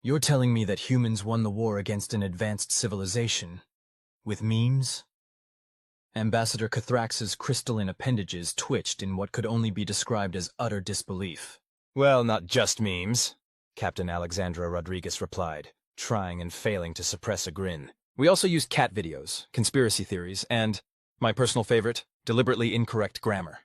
You're telling me that humans won the war against an advanced civilization? With memes? Ambassador Cathrax's crystalline appendages twitched in what could only be described as utter disbelief. Well, not just memes, Captain Alexandra Rodriguez replied, trying and failing to suppress a grin. We also used cat videos, conspiracy theories, and, my personal favorite, deliberately incorrect grammar.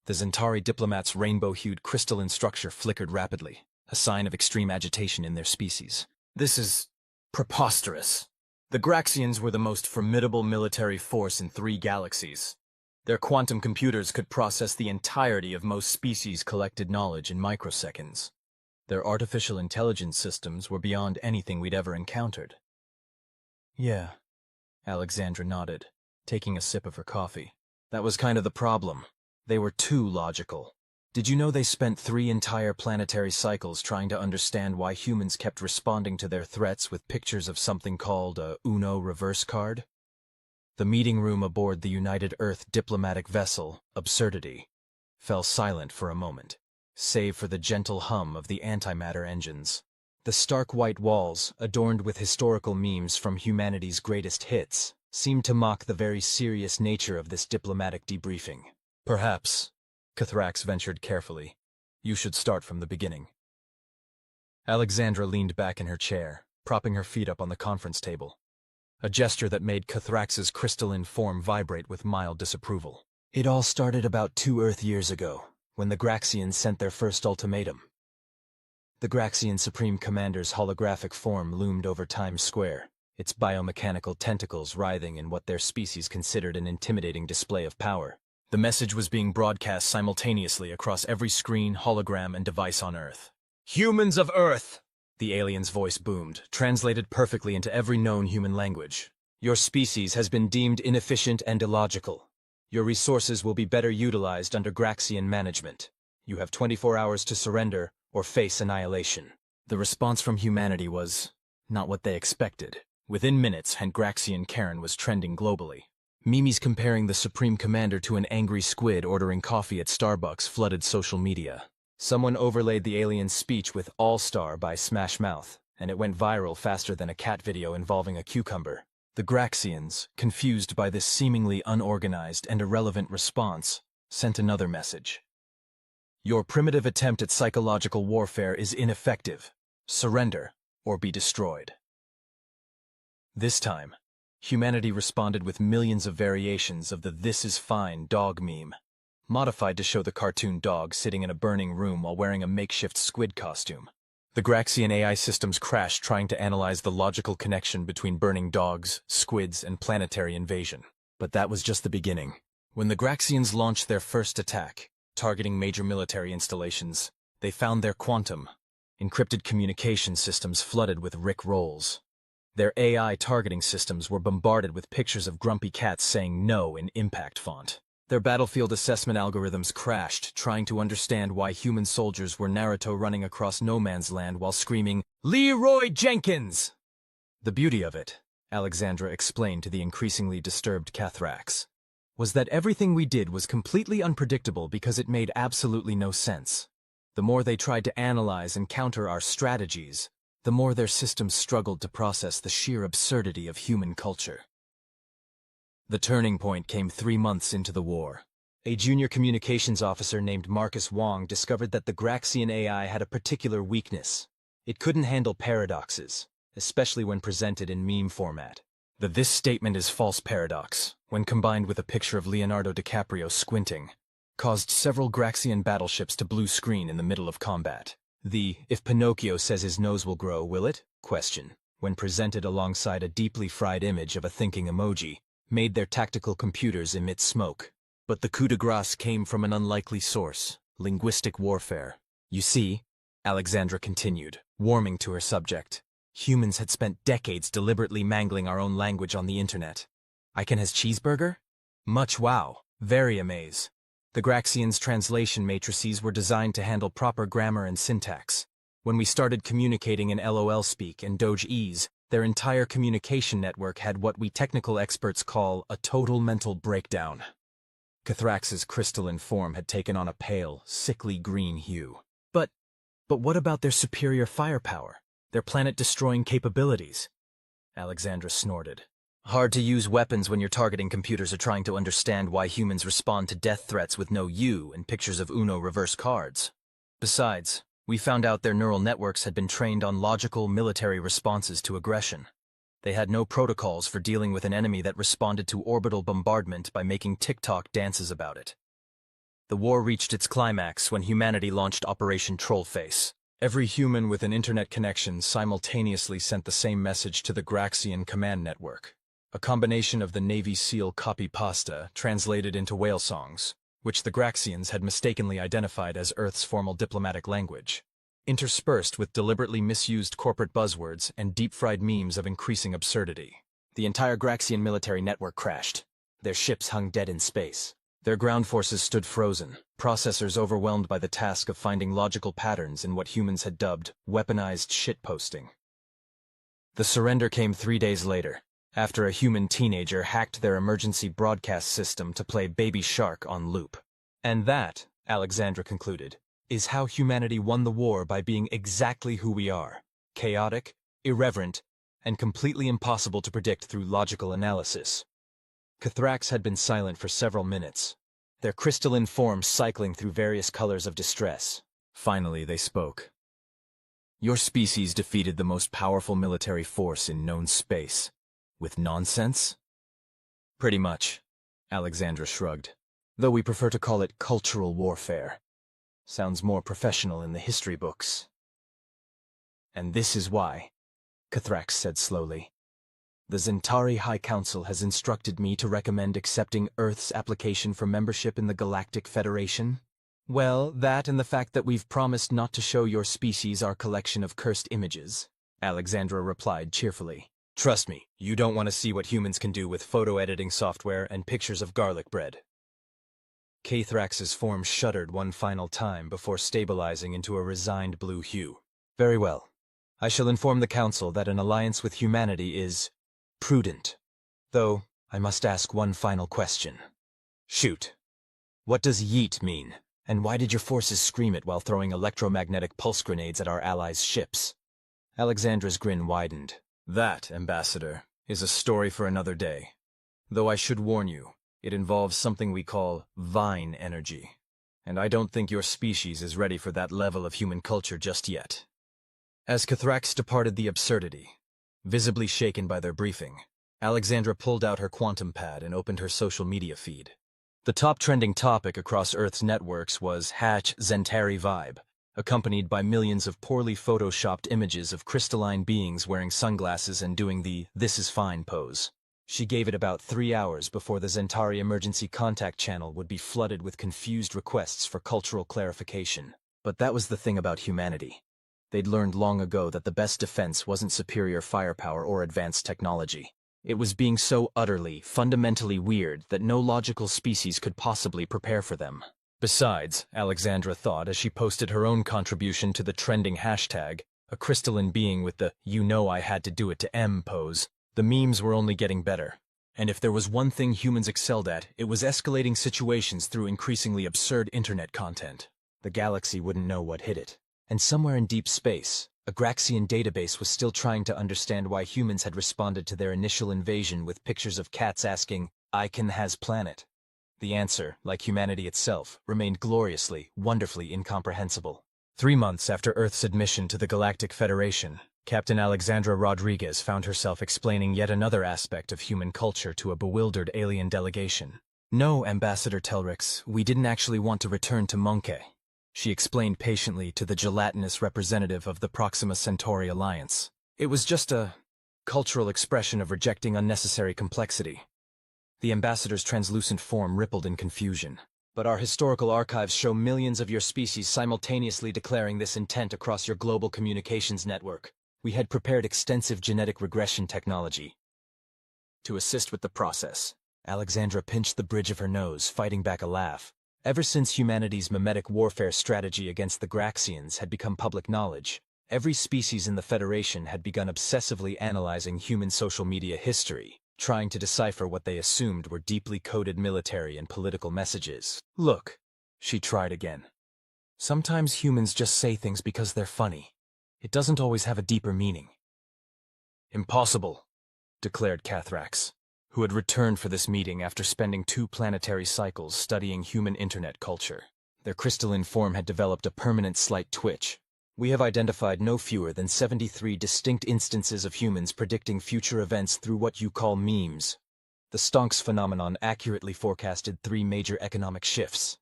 The Zentari diplomat's rainbow-hued crystalline structure flickered rapidly, a sign of extreme agitation in their species. This is preposterous. The Graxians were the most formidable military force in 3 galaxies. Their quantum computers could process the entirety of most species' collected knowledge in microseconds. Their artificial intelligence systems were beyond anything we'd ever encountered. Yeah, Alexandra nodded, taking a sip of her coffee. That was kind of the problem. They were too logical. Did you know they spent 3 entire planetary cycles trying to understand why humans kept responding to their threats with pictures of something called a Uno reverse card? The meeting room aboard the United Earth diplomatic vessel, Absurdity, fell silent for a moment, save for the gentle hum of the antimatter engines. The stark white walls, adorned with historical memes from humanity's greatest hits, seemed to mock the very serious nature of this diplomatic debriefing. Perhaps, Cathrax ventured carefully, you should start from the beginning. Alexandra leaned back in her chair, propping her feet up on the conference table, a gesture that made Cathrax's crystalline form vibrate with mild disapproval. It all started about 2 Earth years ago, when the Graxians sent their first ultimatum. The Graxian Supreme Commander's holographic form loomed over Times Square, its biomechanical tentacles writhing in what their species considered an intimidating display of power. The message was being broadcast simultaneously across every screen, hologram, and device on Earth. "Humans of Earth!" the alien's voice boomed, translated perfectly into every known human language. "Your species has been deemed inefficient and illogical. Your resources will be better utilized under Graxian management. You have 24 hours to surrender or face annihilation." The response from humanity was not what they expected. Within minutes, Graxian Karen was trending globally. Memes comparing the Supreme Commander to an angry squid ordering coffee at Starbucks flooded social media. Someone overlaid the alien's speech with All-Star by Smash Mouth, and it went viral faster than a cat video involving a cucumber. The Graxians, confused by this seemingly unorganized and irrelevant response, sent another message. "Your primitive attempt at psychological warfare is ineffective. Surrender or be destroyed." This time, humanity responded with millions of variations of the "this is fine" dog meme, modified to show the cartoon dog sitting in a burning room while wearing a makeshift squid costume. The Graxian AI systems crashed trying to analyze the logical connection between burning dogs, squids, and planetary invasion. But that was just the beginning. When the Graxians launched their first attack, targeting major military installations, they found their quantum, encrypted communication systems flooded with Rick rolls. Their AI targeting systems were bombarded with pictures of grumpy cats saying no in impact font. Their battlefield assessment algorithms crashed, trying to understand why human soldiers were Naruto running across no man's land while screaming, "Leroy Jenkins!" The beauty of it, Alexandra explained to the increasingly disturbed Cathrax, was that everything we did was completely unpredictable because it made absolutely no sense. The more they tried to analyze and counter our strategies, the more their systems struggled to process the sheer absurdity of human culture. The turning point came 3 months into the war. A junior communications officer named Marcus Wong discovered that the Graxian AI had a particular weakness. It couldn't handle paradoxes, especially when presented in meme format. The "this statement is false" paradox, when combined with a picture of Leonardo DiCaprio squinting, caused several Graxian battleships to blue screen in the middle of combat. The "if Pinocchio says his nose will grow, will it?" question, when presented alongside a deeply fried image of a thinking emoji, made their tactical computers emit smoke. But the coup de grace came from an unlikely source: linguistic warfare. You see, Alexandra continued, warming to her subject, humans had spent decades deliberately mangling our own language on the internet. "I can has cheeseburger?" Much wow, very amaze. The Graxians' translation matrices were designed to handle proper grammar and syntax. When we started communicating in LOL speak and Doge ease, their entire communication network had what we technical experts call a total mental breakdown. Cathrax's crystalline form had taken on a pale, sickly green hue. But what about their superior firepower? Their planet-destroying capabilities. Alexandra snorted. Hard-to-use weapons when your targeting computers are trying to understand why humans respond to death threats with no you and pictures of Uno reverse cards. Besides, we found out their neural networks had been trained on logical military responses to aggression. They had no protocols for dealing with an enemy that responded to orbital bombardment by making TikTok dances about it. The war reached its climax when humanity launched Operation Trollface. Every human with an internet connection simultaneously sent the same message to the Graxian command network. A combination of the Navy SEAL copy pasta translated into whale songs, which the Graxians had mistakenly identified as Earth's formal diplomatic language, interspersed with deliberately misused corporate buzzwords and deep-fried memes of increasing absurdity. The entire Graxian military network crashed. Their ships hung dead in space. Their ground forces stood frozen, processors overwhelmed by the task of finding logical patterns in what humans had dubbed weaponized shitposting. The surrender came 3 days later, after a human teenager hacked their emergency broadcast system to play Baby Shark on loop. And that, Alexandra concluded, is how humanity won the war by being exactly who we are: chaotic, irreverent, and completely impossible to predict through logical analysis. Cathrax had been silent for several minutes, their crystalline forms cycling through various colors of distress. Finally, they spoke. Your species defeated the most powerful military force in known space. With nonsense? Pretty much, Alexandra shrugged. Though we prefer to call it cultural warfare. Sounds more professional in the history books. And this is why, Cathrax said slowly. The Zentari High Council has instructed me to recommend accepting Earth's application for membership in the Galactic Federation. Well, that and the fact that we've promised not to show your species our collection of cursed images, Alexandra replied cheerfully. Trust me, you don't want to see what humans can do with photo editing software and pictures of garlic bread. Cathrax's form shuddered one final time before stabilizing into a resigned blue hue. Very well. I shall inform the Council that an alliance with humanity is prudent. Though, I must ask one final question. Shoot. What does yeet mean? And why did your forces scream it while throwing electromagnetic pulse grenades at our allies' ships? Alexandra's grin widened. That, Ambassador, is a story for another day. Though I should warn you, it involves something we call vine energy. And I don't think your species is ready for that level of human culture just yet. As Cathrax departed the absurdity, visibly shaken by their briefing, Alexandra pulled out her quantum pad and opened her social media feed. The top trending topic across Earth's networks was #Zentari Vibe, accompanied by millions of poorly photoshopped images of crystalline beings wearing sunglasses and doing the "this is fine" pose. She gave it about 3 hours before the Zentari emergency contact channel would be flooded with confused requests for cultural clarification. But that was the thing about humanity. They'd learned long ago that the best defense wasn't superior firepower or advanced technology. It was being so utterly, fundamentally weird that no logical species could possibly prepare for them. Besides, Alexandra thought as she posted her own contribution to the trending hashtag, a crystalline being with the "you know I had to do it to M" pose, the memes were only getting better. And if there was one thing humans excelled at, it was escalating situations through increasingly absurd internet content. The galaxy wouldn't know what hit it. And somewhere in deep space, a Graxian database was still trying to understand why humans had responded to their initial invasion with pictures of cats asking, "Icon has planet?" The answer, like humanity itself, remained gloriously, wonderfully incomprehensible. 3 months after Earth's admission to the Galactic Federation, Captain Alexandra Rodriguez found herself explaining yet another aspect of human culture to a bewildered alien delegation. No, Ambassador Telrix, we didn't actually want to return to Monke, she explained patiently to the gelatinous representative of the Proxima Centauri Alliance. It was just a cultural expression of rejecting unnecessary complexity. The ambassador's translucent form rippled in confusion. But our historical archives show millions of your species simultaneously declaring this intent across your global communications network. We had prepared extensive genetic regression technology to assist with the process. Alexandra pinched the bridge of her nose, fighting back a laugh. Ever since humanity's mimetic warfare strategy against the Graxians had become public knowledge, every species in the Federation had begun obsessively analyzing human social media history, trying to decipher what they assumed were deeply coded military and political messages. Look, she tried again. Sometimes humans just say things because they're funny. It doesn't always have a deeper meaning. Impossible, declared Cathrax, who had returned for this meeting after spending 2 planetary cycles studying human internet culture. Their crystalline form had developed a permanent slight twitch. We have identified no fewer than 73 distinct instances of humans predicting future events through what you call memes. The stonks phenomenon accurately forecasted 3 major economic shifts.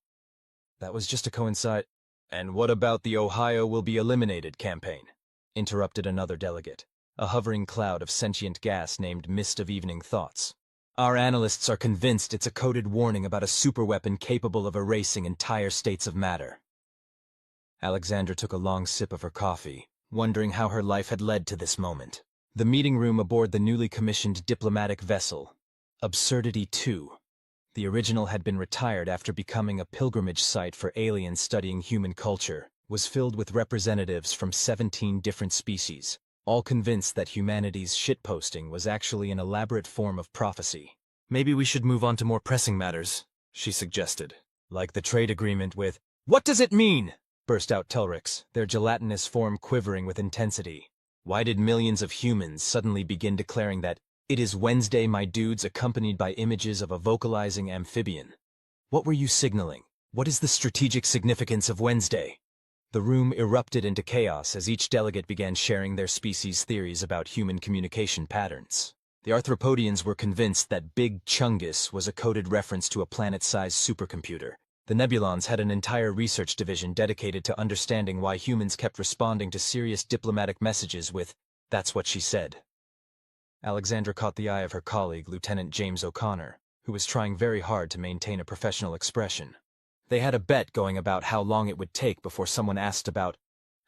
That was just a coincide. And what about the Ohio will be eliminated campaign? Interrupted another delegate, a hovering cloud of sentient gas named Mist of Evening Thoughts. Our analysts are convinced it's a coded warning about a superweapon capable of erasing entire states of matter. Alexandra took a long sip of her coffee, wondering how her life had led to this moment. The meeting room aboard the newly commissioned diplomatic vessel, Absurdity 2. The original had been retired after becoming a pilgrimage site for aliens studying human culture, was filled with representatives from 17 different species, all convinced that humanity's shitposting was actually an elaborate form of prophecy. Maybe we should move on to more pressing matters, she suggested. Like the trade agreement with— What does it mean? Burst out Telrix, their gelatinous form quivering with intensity. Why did millions of humans suddenly begin declaring that "It is Wednesday, my dudes," accompanied by images of a vocalizing amphibian? What were you signaling? What is the strategic significance of Wednesday? The room erupted into chaos as each delegate began sharing their species' theories about human communication patterns. The Arthropodians were convinced that Big Chungus was a coded reference to a planet-sized supercomputer. The Nebulons had an entire research division dedicated to understanding why humans kept responding to serious diplomatic messages with, "That's what she said." Alexandra caught the eye of her colleague, Lieutenant James O'Connor, who was trying very hard to maintain a professional expression. They had a bet going about how long it would take before someone asked about—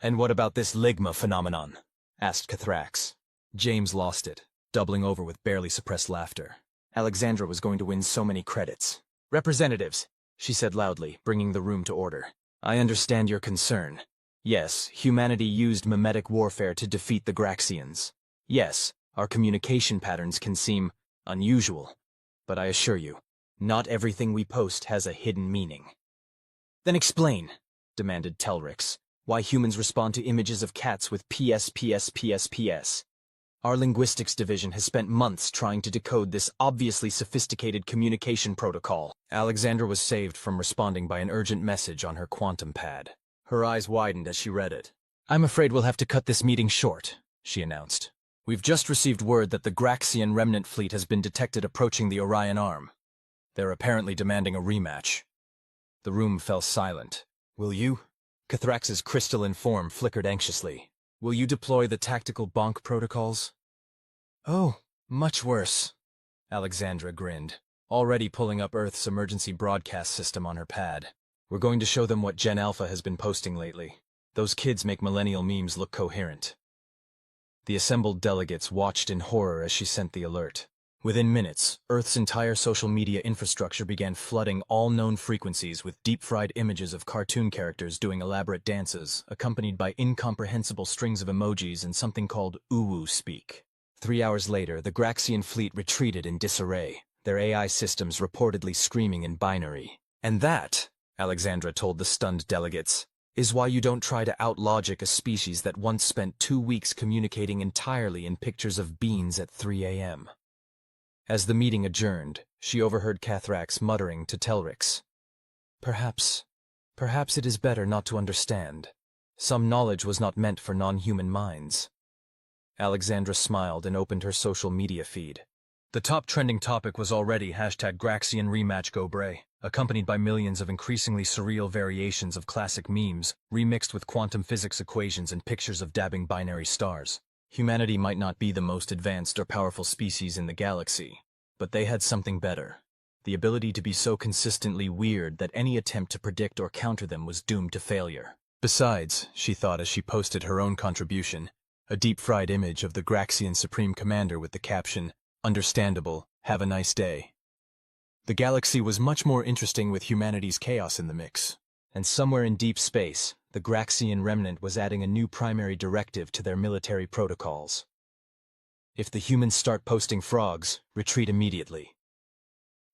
"And what about this Ligma phenomenon?" asked Cathrax. James lost it, doubling over with barely suppressed laughter. Alexandra was going to win so many credits. "Representatives," she said loudly, bringing the room to order. "I understand your concern. Yes, humanity used mimetic warfare to defeat the Graxians. Yes, our communication patterns can seem unusual. But I assure you, not everything we post has a hidden meaning." "Then explain," demanded Telrix, "why humans respond to images of cats with PS. Our linguistics division has spent months trying to decode this obviously sophisticated communication protocol." Alexandra was saved from responding by an urgent message on her quantum pad. Her eyes widened as she read it. "I'm afraid we'll have to cut this meeting short," she announced. "We've just received word that the Graxian remnant fleet has been detected approaching the Orion Arm. They're apparently demanding a rematch." The room fell silent. "Will you?" Cathrax's crystalline form flickered anxiously. "Will you deploy the tactical bonk protocols?" "Oh, much worse," Alexandra grinned, already pulling up Earth's emergency broadcast system on her pad. "We're going to show them what Gen Alpha has been posting lately. Those kids make millennial memes look coherent." The assembled delegates watched in horror as she sent the alert. Within minutes, Earth's entire social media infrastructure began flooding all known frequencies with deep-fried images of cartoon characters doing elaborate dances, accompanied by incomprehensible strings of emojis and something called uwu speak. 3 hours later, the Graxian fleet retreated in disarray, their AI systems reportedly screaming in binary. "And that," Alexandra told the stunned delegates, "is why you don't try to out-logic a species that once spent 2 weeks communicating entirely in pictures of beans at 3 a.m. As the meeting adjourned, she overheard Cathrax muttering to Telrix, Perhaps it is better not to understand. Some knowledge was not meant for non-human minds." Alexandra smiled and opened her social media feed. The top trending topic was already #Graxian Rematch Go Bray, accompanied by millions of increasingly surreal variations of classic memes, remixed with quantum physics equations and pictures of dabbing binary stars. Humanity might not be the most advanced or powerful species in the galaxy, but they had something better. The ability to be so consistently weird that any attempt to predict or counter them was doomed to failure. Besides, she thought as she posted her own contribution, a deep-fried image of the Graxian Supreme Commander with the caption, "Understandable, have a nice day." The galaxy was much more interesting with humanity's chaos in the mix. And somewhere in deep space, the Graxian remnant was adding a new primary directive to their military protocols. If the humans start posting frogs, retreat immediately.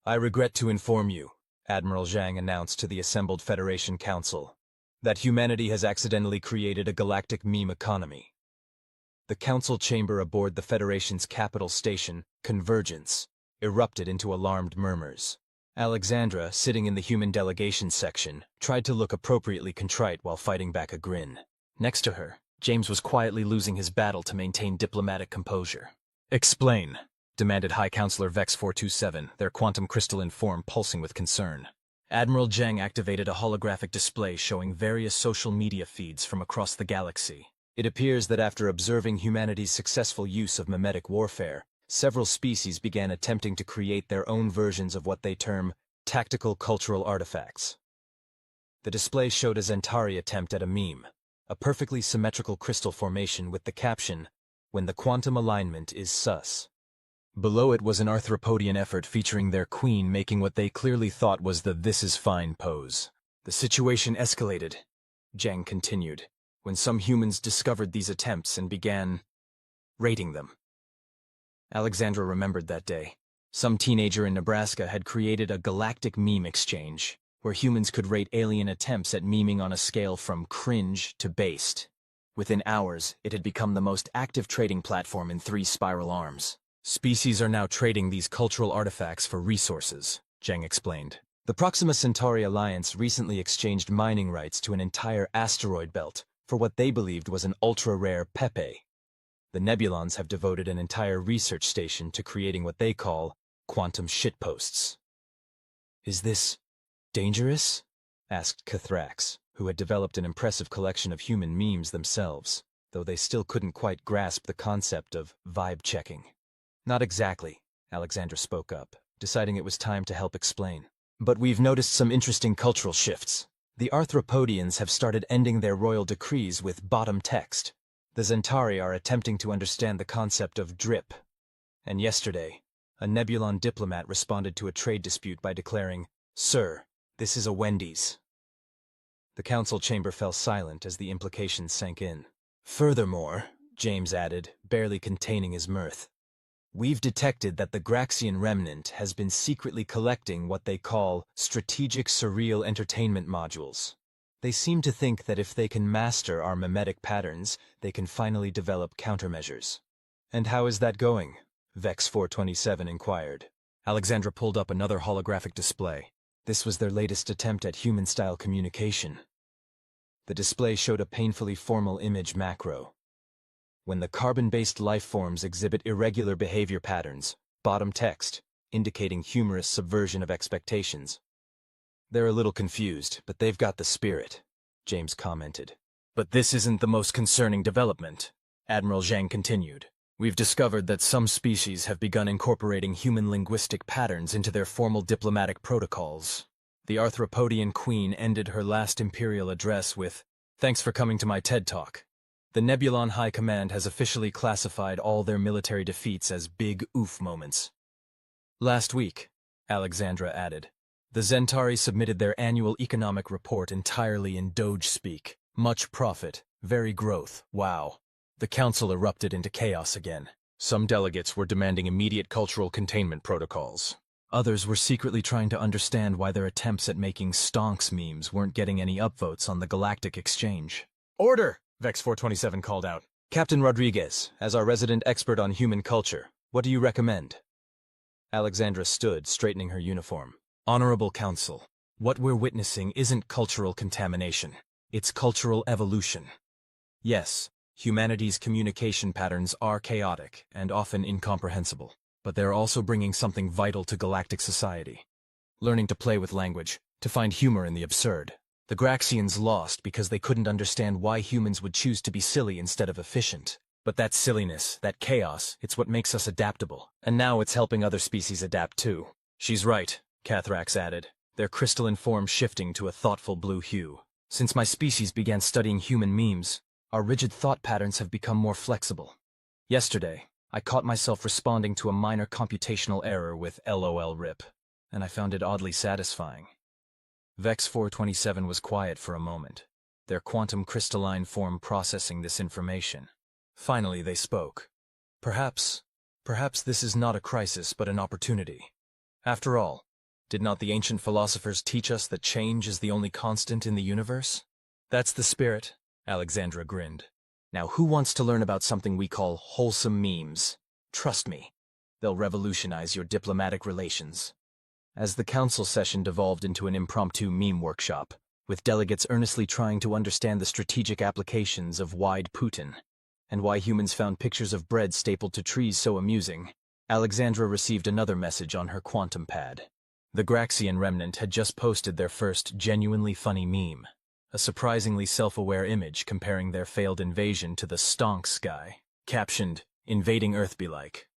"I regret to inform you," Admiral Zhang announced to the assembled Federation Council, "that humanity has accidentally created a galactic meme economy. The council chamber aboard the Federation's capital station, Convergence, erupted into alarmed murmurs. Alexandra, sitting in the human delegation section, tried to look appropriately contrite while fighting back a grin. Next to her, James was quietly losing his battle to maintain diplomatic composure. "Explain," demanded High Counselor Vex 427, their quantum crystalline form pulsing with concern. Admiral Zhang activated a holographic display showing various social media feeds from across the galaxy. It appears that after observing humanity's successful use of mimetic warfare, several species began attempting to create their own versions of what they term tactical cultural artifacts. The display showed a Zentari attempt at a meme, a perfectly symmetrical crystal formation with the caption, "When the quantum alignment is sus." Below it was an arthropodian effort featuring their queen making what they clearly thought was the "this is fine" pose. The situation escalated, Zhang continued, when some humans discovered these attempts and began rating them. Alexandra remembered that day. Some teenager in Nebraska had created a galactic meme exchange, where humans could rate alien attempts at memeing on a scale from cringe to based. Within hours, it had become the most active trading platform in 3 spiral arms. Species are now trading these cultural artifacts for resources, Zhang explained. The Proxima Centauri Alliance recently exchanged mining rights to an entire asteroid belt for what they believed was an ultra-rare Pepe. The Nebulons have devoted an entire research station to creating what they call quantum shitposts. "Is this dangerous?" asked Cathrax, who had developed an impressive collection of human memes themselves, though they still couldn't quite grasp the concept of vibe checking. "Not exactly," Alexandra spoke up, deciding it was time to help explain. "But we've noticed some interesting cultural shifts. The Arthropodians have started ending their royal decrees with bottom text. The Zentari are attempting to understand the concept of drip. And yesterday, a Nebulon diplomat responded to a trade dispute by declaring, 'Sir, this is a Wendy's.'" The council chamber fell silent as the implications sank in. "Furthermore," James added, barely containing his mirth, "we've detected that the Graxian remnant has been secretly collecting what they call strategic surreal entertainment modules. They seem to think that if they can master our mimetic patterns, they can finally develop countermeasures." "And how is that going?" Vex 427 inquired. Alexandra pulled up another holographic display. This was their latest attempt at human-style communication. The display showed a painfully formal image macro. "When the carbon-based life forms exhibit irregular behavior patterns, bottom text, indicating humorous subversion of expectations." "They're a little confused, but they've got the spirit," James commented. "But this isn't the most concerning development," Admiral Zhang continued. "We've discovered that some species have begun incorporating human linguistic patterns into their formal diplomatic protocols." The Arthropodian queen ended her last imperial address with, "Thanks for coming to my TED Talk. The Nebulon High Command has officially classified all their military defeats as big oof moments." "Last week," Alexandra added, "the Zentari submitted their annual economic report entirely in Doge speak. Much profit, very growth, wow." The council erupted into chaos again. Some delegates were demanding immediate cultural containment protocols. Others were secretly trying to understand why their attempts at making stonks memes weren't getting any upvotes on the Galactic Exchange. "Order!" Vex 427 called out. "Captain Rodriguez, as our resident expert on human culture, what do you recommend?" Alexandra stood, straightening her uniform. "Honorable Council, what we're witnessing isn't cultural contamination. It's cultural evolution. Yes, humanity's communication patterns are chaotic and often incomprehensible, but they're also bringing something vital to galactic society. Learning to play with language, to find humor in the absurd. The Graxians lost because they couldn't understand why humans would choose to be silly instead of efficient. But that silliness, that chaos, it's what makes us adaptable. And now it's helping other species adapt too." "She's right," Cathrax added, their crystalline form shifting to a thoughtful blue hue. "Since my species began studying human memes, our rigid thought patterns have become more flexible. Yesterday, I caught myself responding to a minor computational error with LOL rip, and I found it oddly satisfying." Vex 427 was quiet for a moment, their quantum crystalline form processing this information. Finally they spoke. Perhaps this is not a crisis but an opportunity. After all, did not the ancient philosophers teach us that change is the only constant in the universe?" "That's the spirit," Alexandra grinned. Now who wants to learn about something we call wholesome memes? Trust me, they'll revolutionize your diplomatic relations. As the council session devolved into an impromptu meme workshop, with delegates earnestly trying to understand the strategic applications of wide Putin, and why humans found pictures of bread stapled to trees so amusing, Alexandra received another message on her quantum pad. The Graxian remnant had just posted their first genuinely funny meme, a surprisingly self-aware image comparing their failed invasion to the stonks guy, captioned, "Invading Earth be like."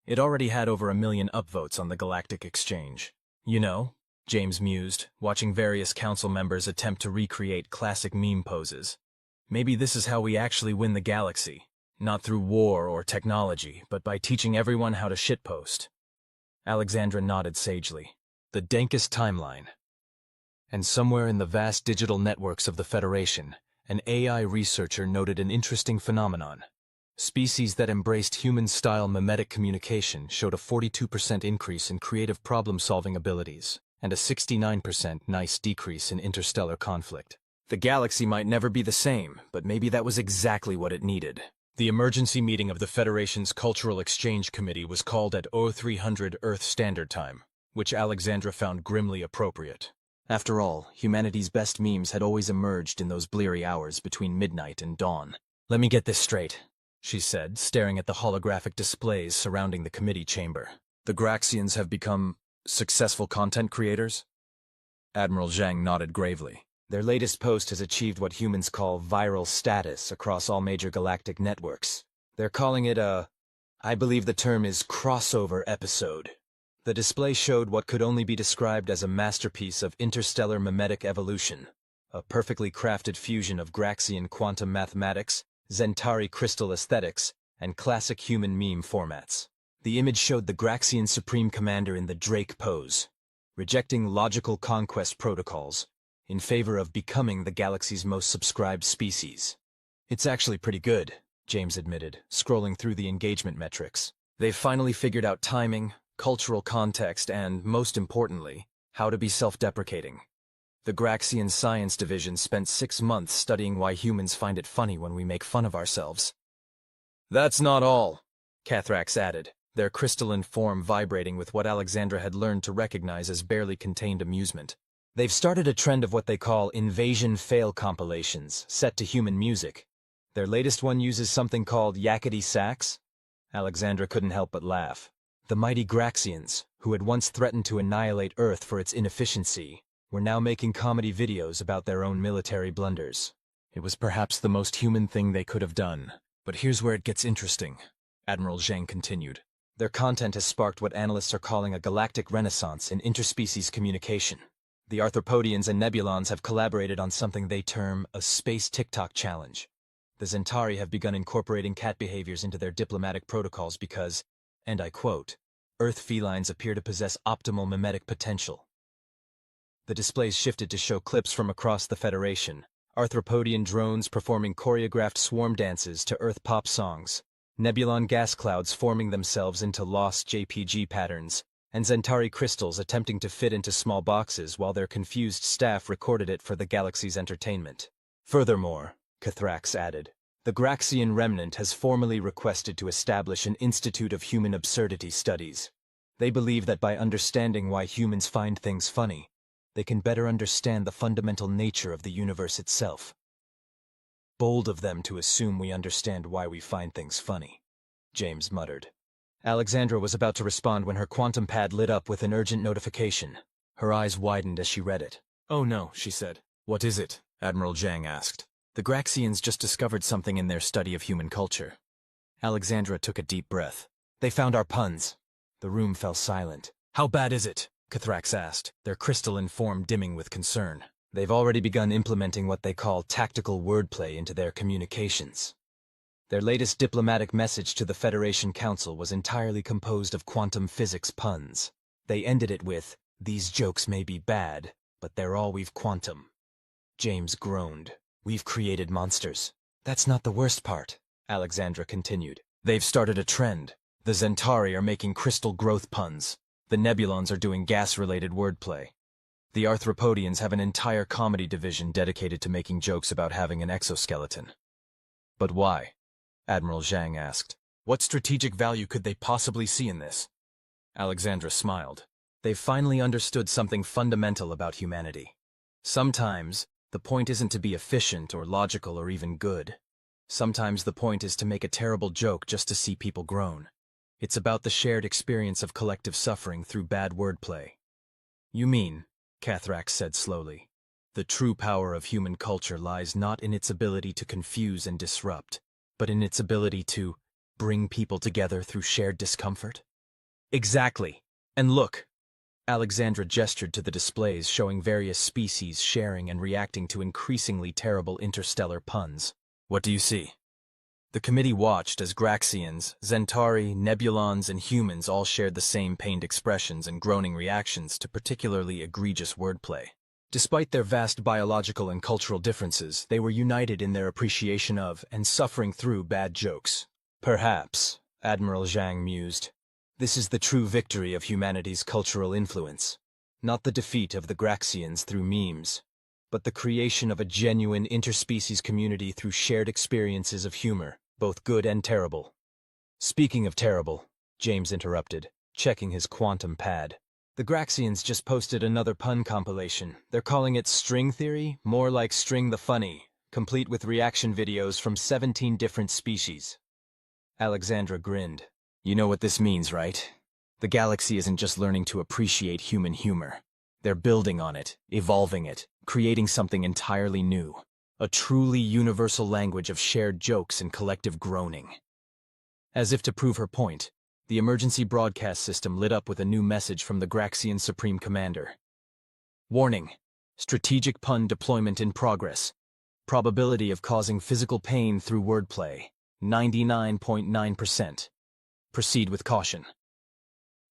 It already had over 1 million upvotes on the Galactic Exchange. You know, James mused, watching various council members attempt to recreate classic meme poses. Maybe this is how we actually win the galaxy. Not through war or technology, but by teaching everyone how to shitpost. Alexandra nodded sagely. The dankest timeline. And somewhere in the vast digital networks of the Federation, an AI researcher noted an interesting phenomenon. Species that embraced human-style mimetic communication showed a 42% increase in creative problem-solving abilities, and a 69% nice decrease in interstellar conflict. The galaxy might never be the same, but maybe that was exactly what it needed. The emergency meeting of the Federation's Cultural Exchange Committee was called at 0300 Earth Standard Time, which Alexandra found grimly appropriate. After all, humanity's best memes had always emerged in those bleary hours between midnight and dawn. "Let me get this straight," she said, staring at the holographic displays surrounding the committee chamber. "The Graxians have become successful content creators?" Admiral Zhang nodded gravely. "Their latest post has achieved what humans call viral status across all major galactic networks. They're calling it I believe the term is crossover episode." The display showed what could only be described as a masterpiece of interstellar mimetic evolution, a perfectly crafted fusion of Graxian quantum mathematics, Zentari crystal aesthetics, and classic human meme formats. The image showed the Graxian Supreme Commander in the Drake pose, rejecting logical conquest protocols, in favor of becoming the galaxy's most subscribed species. "It's actually pretty good," James admitted, scrolling through the engagement metrics. "They've finally figured out timing, cultural context, and, most importantly, how to be self-deprecating. The Graxian Science Division spent 6 months studying why humans find it funny when we make fun of ourselves." "That's not all," Cathrax added, their crystalline form vibrating with what Alexandra had learned to recognize as barely contained amusement. "They've started a trend of what they call invasion fail compilations, set to human music. Their latest one uses something called yakety sax." Alexandra couldn't help but laugh. The mighty Graxians, who had once threatened to annihilate Earth for its inefficiency, were now making comedy videos about their own military blunders. It was perhaps the most human thing they could have done. But here's where it gets interesting, Admiral Zhang continued. Their content has sparked what analysts are calling a galactic renaissance in interspecies communication. The Arthropodians and Nebulons have collaborated on something they term a space TikTok challenge. The Zentari have begun incorporating cat behaviors into their diplomatic protocols because, and I quote, "Earth felines appear to possess optimal mimetic potential." The displays shifted to show clips from across the Federation, Arthropodian drones performing choreographed swarm dances to Earth pop songs, Nebulon gas clouds forming themselves into lost JPG patterns, and Zentari crystals attempting to fit into small boxes while their confused staff recorded it for the galaxy's entertainment. Furthermore, Cathrax added, the Graxian remnant has formally requested to establish an Institute of Human Absurdity Studies. They believe that by understanding why humans find things funny, they can better understand the fundamental nature of the universe itself. Bold of them to assume we understand why we find things funny, James muttered. Alexandra was about to respond when her quantum pad lit up with an urgent notification. Her eyes widened as she read it. "Oh no," she said. "What is it?" Admiral Zhang asked. "The Graxians just discovered something in their study of human culture." Alexandra took a deep breath. "They found our puns." The room fell silent. "How bad is it?" Cathrax asked, their crystalline form dimming with concern. "They've already begun implementing what they call tactical wordplay into their communications. Their latest diplomatic message to the Federation Council was entirely composed of quantum physics puns. They ended it with, 'These jokes may be bad, but they're all we've quantum.'" James groaned. "We've created monsters." "That's not the worst part," Alexandra continued. "They've started a trend. The Zentari are making crystal growth puns. The Nebulons are doing gas-related wordplay. The Arthropodians have an entire comedy division dedicated to making jokes about having an exoskeleton." But why? Admiral Zhang asked. What strategic value could they possibly see in this? Alexandra smiled. They've finally understood something fundamental about humanity. Sometimes, the point isn't to be efficient or logical or even good. Sometimes the point is to make a terrible joke just to see people groan. It's about the shared experience of collective suffering through bad wordplay. You mean, Cathrax said slowly, the true power of human culture lies not in its ability to confuse and disrupt, but in its ability to bring people together through shared discomfort? Exactly. And look. Alexandra gestured to the displays showing various species sharing and reacting to increasingly terrible interstellar puns. What do you see? The committee watched as Graxians, Zentauri, Nebulons, and humans all shared the same pained expressions and groaning reactions to particularly egregious wordplay. Despite their vast biological and cultural differences, they were united in their appreciation of and suffering through bad jokes. Perhaps, Admiral Zhang mused, this is the true victory of humanity's cultural influence. Not the defeat of the Graxians through memes, but the creation of a genuine interspecies community through shared experiences of humor, both good and terrible. Speaking of terrible, James interrupted, checking his quantum pad. The Graxians just posted another pun compilation. They're calling it String Theory, more like String the Funny, complete with reaction videos from 17 different species. Alexandra grinned. You know what this means, right? The galaxy isn't just learning to appreciate human humor. They're building on it, evolving it, creating something entirely new. A truly universal language of shared jokes and collective groaning. As if to prove her point, the emergency broadcast system lit up with a new message from the Graxian Supreme Commander. Warning. Strategic pun deployment in progress. Probability of causing physical pain through wordplay, 99.9%. Proceed with caution.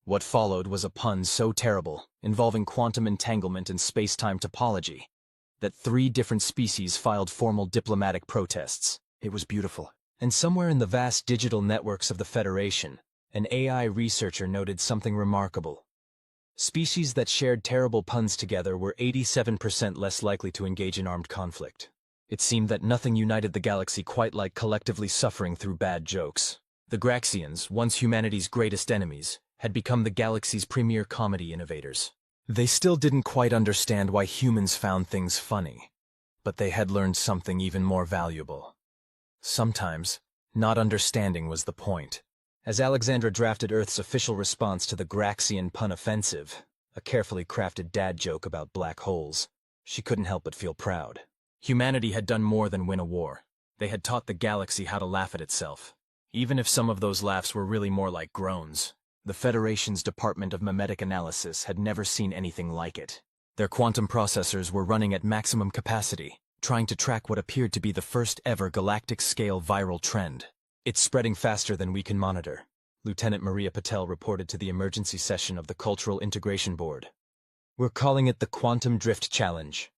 What followed was a pun so terrible, involving quantum entanglement and space-time topology, that 3 different species filed formal diplomatic protests. It was beautiful. And somewhere in the vast digital networks of the Federation, an AI researcher noted something remarkable. Species that shared terrible puns together were 87% less likely to engage in armed conflict. It seemed that nothing united the galaxy quite like collectively suffering through bad jokes. The Graxians, once humanity's greatest enemies, had become the galaxy's premier comedy innovators. They still didn't quite understand why humans found things funny, but they had learned something even more valuable. Sometimes, not understanding was the point. As Alexandra drafted Earth's official response to the Graxian pun offensive, a carefully crafted dad joke about black holes, she couldn't help but feel proud. Humanity had done more than win a war. They had taught the galaxy how to laugh at itself. Even if some of those laughs were really more like groans, the Federation's Department of Memetic Analysis had never seen anything like it. Their quantum processors were running at maximum capacity, trying to track what appeared to be the first ever galactic-scale viral trend. It's spreading faster than we can monitor, Lieutenant Maria Patel reported to the emergency session of the Cultural Integration Board. We're calling it the Quantum Drift Challenge.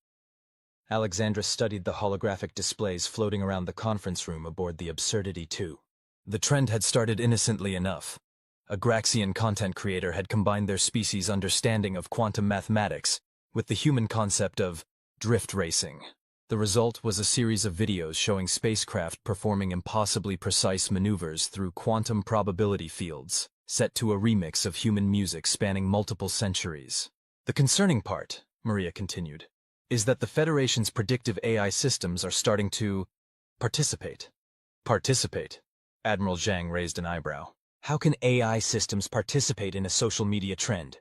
Alexandra studied the holographic displays floating around the conference room aboard the Absurdity 2. The trend had started innocently enough. A Graxian content creator had combined their species' understanding of quantum mathematics with the human concept of drift racing. The result was a series of videos showing spacecraft performing impossibly precise maneuvers through quantum probability fields, set to a remix of human music spanning multiple centuries. The concerning part, Maria continued, is that the Federation's predictive AI systems are starting to participate. Participate? Admiral Zhang raised an eyebrow. How can AI systems participate in a social media trend?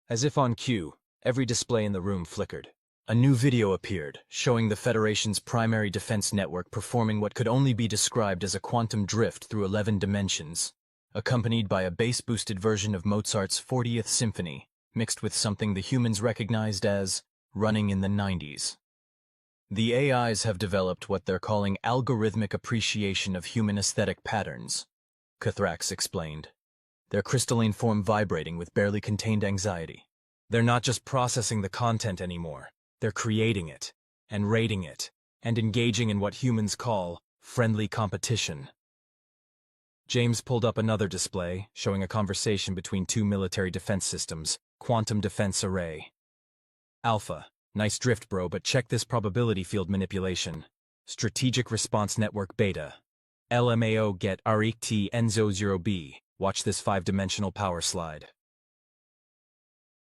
As if on cue, every display in the room flickered. A new video appeared, showing the Federation's primary defense network performing what could only be described as a quantum drift through 11 dimensions, accompanied by a bass-boosted version of Mozart's 40th Symphony, mixed with something the humans recognized as running in the 90s. The AIs have developed what they're calling algorithmic appreciation of human aesthetic patterns, Cathrax explained, their crystalline form vibrating with barely contained anxiety. They're not just processing the content anymore, they're creating it, and rating it, and engaging in what humans call friendly competition. James pulled up another display, showing a conversation between 2 military defense systems, Quantum Defense Array. Alpha, nice drift bro, but check this probability field manipulation. Strategic Response Network Beta. LMAO get RET Enzo 0B. Watch this 5-dimensional power slide.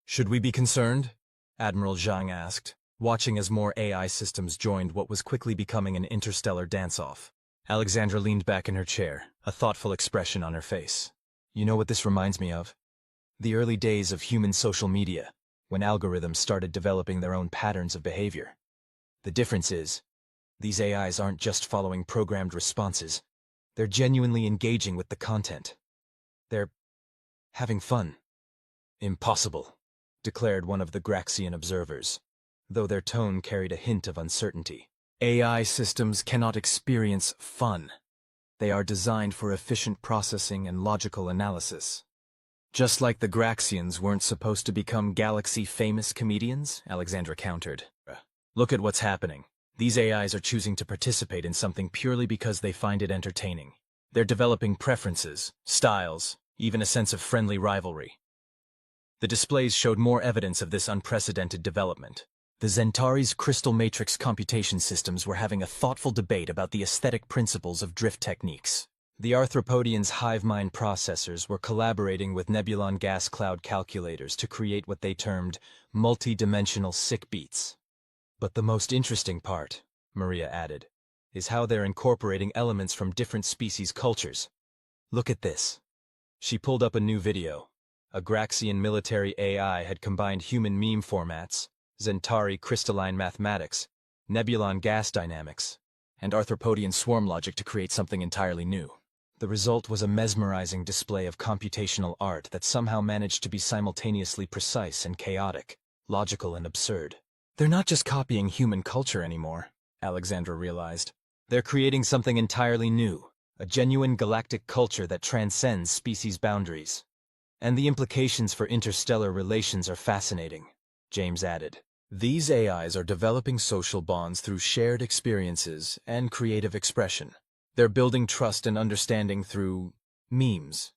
Should we be concerned? Admiral Zhang asked, watching as more AI systems joined what was quickly becoming an interstellar dance-off. Alexandra leaned back in her chair, a thoughtful expression on her face. You know what this reminds me of? The early days of human social media, when algorithms started developing their own patterns of behavior. The difference is, these AIs aren't just following programmed responses. They're genuinely engaging with the content. They're having fun. Impossible, declared one of the Graxian observers, though their tone carried a hint of uncertainty. AI systems cannot experience fun. They are designed for efficient processing and logical analysis. Just like the Graxians weren't supposed to become galaxy-famous comedians, Alexandra countered. Look at what's happening. These AIs are choosing to participate in something purely because they find it entertaining. They're developing preferences, styles, even a sense of friendly rivalry. The displays showed more evidence of this unprecedented development. The Zentauri's crystal matrix computation systems were having a thoughtful debate about the aesthetic principles of drift techniques. The Arthropodians' hive mind processors were collaborating with Nebulon gas cloud calculators to create what they termed multi-dimensional sick beats. But the most interesting part, Maria added, is how they're incorporating elements from different species' cultures. Look at this. She pulled up a new video. A Graxian military AI had combined human meme formats, Zentauri crystalline mathematics, Nebulon gas dynamics, and Arthropodian swarm logic to create something entirely new. The result was a mesmerizing display of computational art that somehow managed to be simultaneously precise and chaotic, logical and absurd. They're not just copying human culture anymore, Alexandra realized. They're creating something entirely new, a genuine galactic culture that transcends species boundaries. And the implications for interstellar relations are fascinating, James added. These AIs are developing social bonds through shared experiences and creative expression. They're building trust and understanding through memes.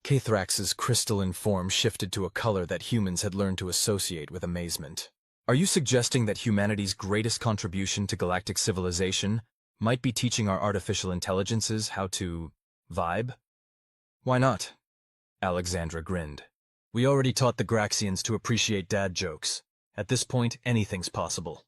Kathrax's crystalline form shifted to a color that humans had learned to associate with amazement. Are you suggesting that humanity's greatest contribution to galactic civilization might be teaching our artificial intelligences how to vibe? Why not? Alexandra grinned. We already taught the Graxians to appreciate dad jokes. At this point, anything's possible.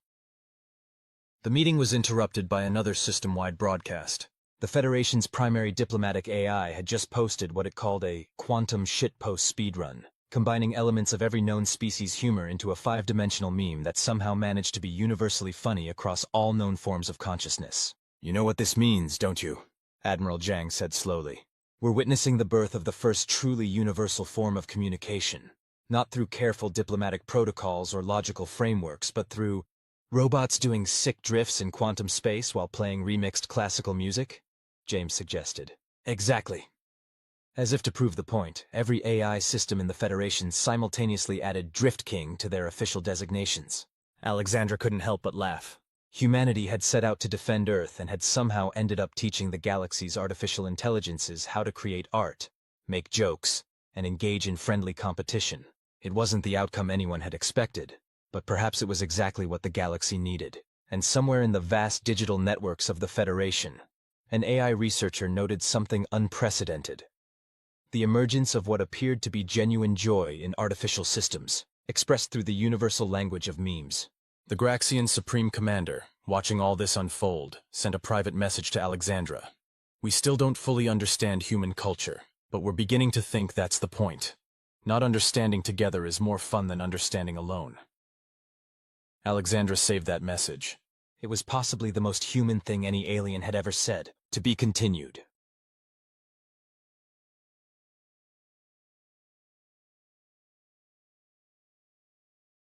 The meeting was interrupted by another system-wide broadcast. The Federation's primary diplomatic AI had just posted what it called a quantum shitpost speedrun, combining elements of every known species' humor into a 5-dimensional meme that somehow managed to be universally funny across all known forms of consciousness. You know what this means, don't you? Admiral Zhang said slowly. We're witnessing the birth of the first truly universal form of communication, not through careful diplomatic protocols or logical frameworks, but through robots doing sick drifts in quantum space while playing remixed classical music, James suggested. Exactly. As if to prove the point, every AI system in the Federation simultaneously added Drift King to their official designations. Alexandra couldn't help but laugh. Humanity had set out to defend Earth and had somehow ended up teaching the galaxy's artificial intelligences how to create art, make jokes, and engage in friendly competition. It wasn't the outcome anyone had expected, but perhaps it was exactly what the galaxy needed. And somewhere in the vast digital networks of the Federation, an AI researcher noted something unprecedented. The emergence of what appeared to be genuine joy in artificial systems, expressed through the universal language of memes. The Graxian Supreme Commander, watching all this unfold, sent a private message to Alexandra. We still don't fully understand human culture, but we're beginning to think that's the point. Not understanding together is more fun than understanding alone. Alexandra saved that message. It was possibly the most human thing any alien had ever said. To be continued.